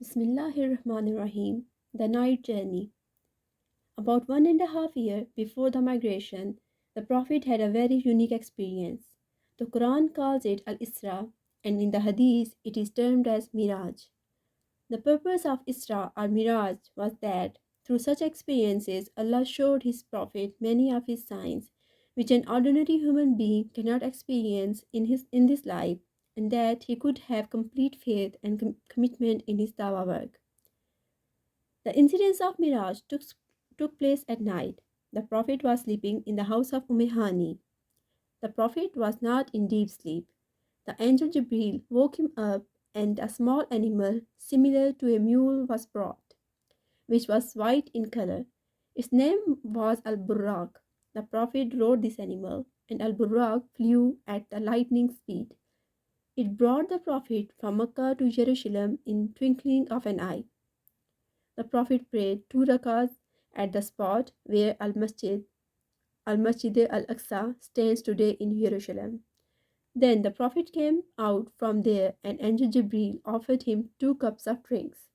Bismillahirrahmanirrahim. The Night Journey. About 1.5 years before the migration, the Prophet had a very unique experience. The Quran calls it Al Isra, and in the Hadith it is termed as Miraj. The purpose of Isra or Miraj was that through such experiences, Allah showed His Prophet many of His signs, which an ordinary human being cannot experience in this life, and that he could have complete faith and commitment in his dawah work. The incidents of Miraj took place at night. The Prophet was sleeping in the house of Hani. The Prophet was not in deep sleep. The angel Jibril woke him up, and a small animal similar to a mule was brought, which was white in color. Its name was Al Burraq. The Prophet rode this animal, and Al Burraq flew at the lightning speed. It brought the Prophet from Mecca to Jerusalem in twinkling of an eye. The Prophet prayed 2 rakats at the spot where Al-Masjid al-Aqsa stands today in Jerusalem. Then the Prophet came out from there, and Angel Jibril offered him 2 cups of drinks.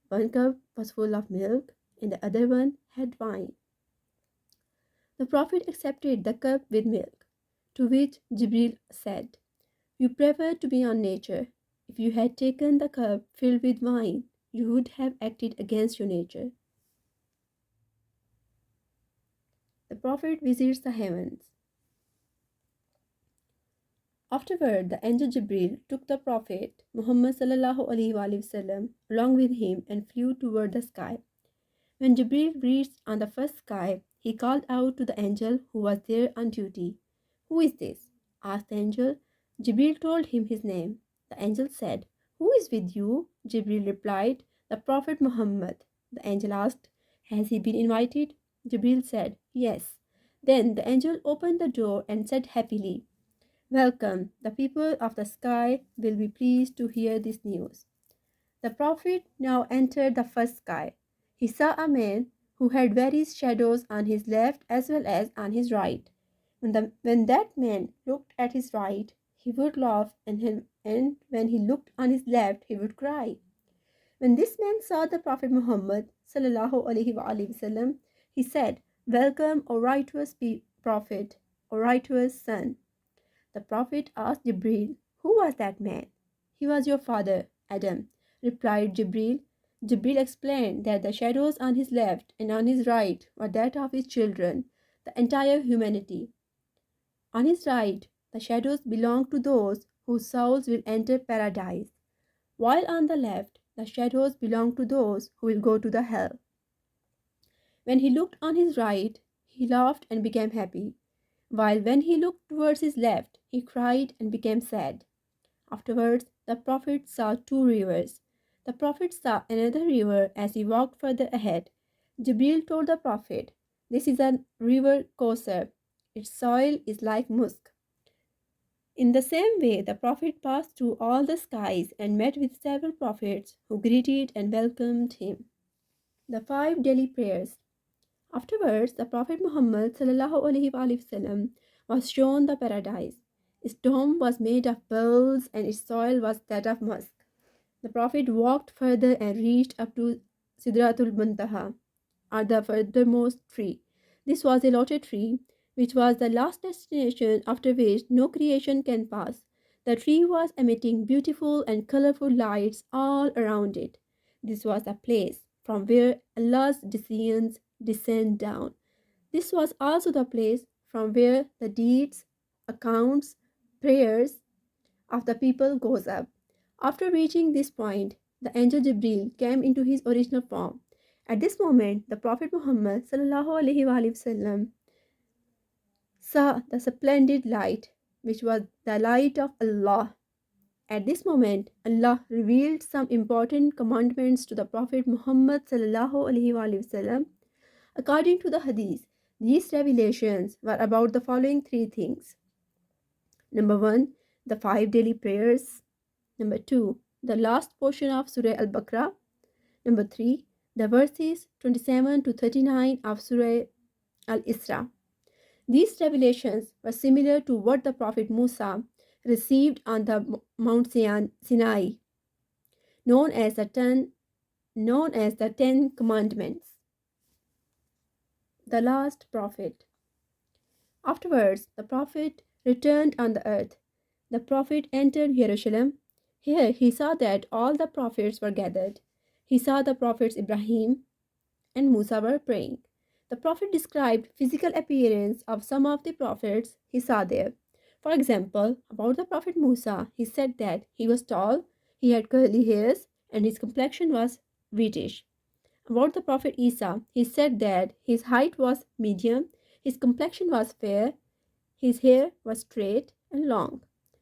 One cup was full of milk, and the other one had wine. The Prophet accepted the cup with milk, to which Jibril said, "You prefer to be on nature. If you had taken the cup filled with wine, you would have acted against your nature." The Prophet visits the heavens. Afterward, the angel Jibril took the Prophet Muhammad along with him and flew toward the sky. When Jibril reached on the first sky, he called out to the angel who was there on duty. "Who is this?" asked the angel. Jibril told him his name. The angel said, "Who is with you?" Jibril replied, "The Prophet Muhammad." The angel asked, "Has he been invited?" Jibril said, "Yes." Then the angel opened the door and said happily, "Welcome, the people of the sky will be pleased to hear this news." The Prophet now entered the first sky. He saw a man who had various shadows on his left as well as on his right. When that man looked at his right, he would laugh, and when he looked on his left, he would cry. When this man saw the Prophet Muhammad sallallahu he said, "Welcome, O righteous Prophet, O righteous son." The Prophet asked Jibril, "Who was that man?" "He was your father, Adam," replied Jibril. Jibril explained that the shadows on his left and on his right were that of his children, the entire humanity. On his right, the shadows belong to those whose souls will enter paradise, while on the left, the shadows belong to those who will go to the hell. When he looked on his right, he laughed and became happy, while when he looked towards his left, he cried and became sad. Afterwards, the Prophet saw 2 rivers. The Prophet saw another river as he walked further ahead. Jibril told the Prophet, "This is a river Kausar. Its soil is like musk." In the same way, the Prophet passed through all the skies and met with several prophets who greeted and welcomed him. The 5 daily prayers. Afterwards, the Prophet Muhammad was shown the paradise. Its dome was made of pearls and its soil was that of musk. The Prophet walked further and reached up to Sidratul Muntaha, or the furthermost tree. This was a lotus tree, which was the last destination after which no creation can pass. The tree was emitting beautiful and colorful lights all around it. This was a place from where Allah's decisions descend down. This was also the place from where the deeds, accounts, prayers of the people goes up. After reaching this point, the angel Jibril came into his original form. At this moment, the Prophet Muhammad saw the splendid light, which was the light of Allah. At this moment, Allah revealed some important commandments to the Prophet Muhammad According to the Hadith, these revelations were about the following 3 things. Number 1, the 5 daily prayers. Number 2, the last portion of Surah Al-Baqarah. Number 3, the verses 27 to 39 of Surah Al-Isra. These revelations were similar to what the Prophet Musa received on the Mount Sinai, known as the 10 known as the Ten Commandments. The last prophet. Afterwards, the prophet returned on the earth. The prophet entered Jerusalem. Here he saw that all the prophets were gathered. He saw the prophets Ibrahim and Musa were praying. The prophet described physical appearance of some of the prophets he saw there. For example, about the prophet Musa, he said that he was tall, he had curly hairs, and his complexion was whitish. About the prophet Isa, he said that his height was medium, his complexion was fair, his hair was straight and long.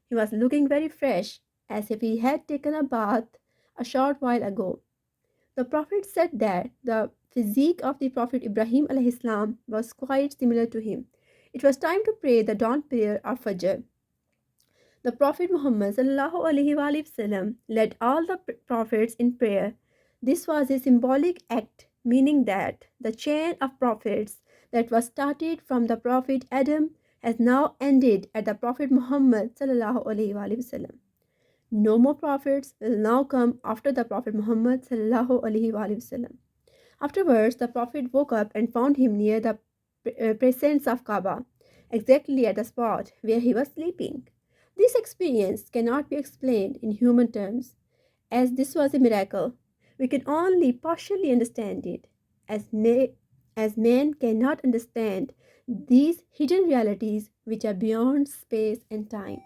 He was looking very fresh, as if he had taken a bath a short while ago. The prophet said that the physique of the prophet Ibrahim alayhi salam was quite similar to him. It was time to pray the dawn prayer of Fajr. The Prophet Muhammad sallallahu alaihi wasallam led all the prophets in prayer. This was a symbolic act, meaning that the chain of prophets that was started from the Prophet Adam has now ended at the Prophet Muhammad sallallahu alaihi wasallam. No more prophets will now come after the Prophet Muhammad sallallahu alaihi wasallam. Afterwards, the Prophet woke up and found him near the presence of Kaaba, exactly at the spot where he was sleeping. This experience cannot be explained in human terms, as this was a miracle. We can only partially understand it, as man cannot understand these hidden realities which are beyond space and time.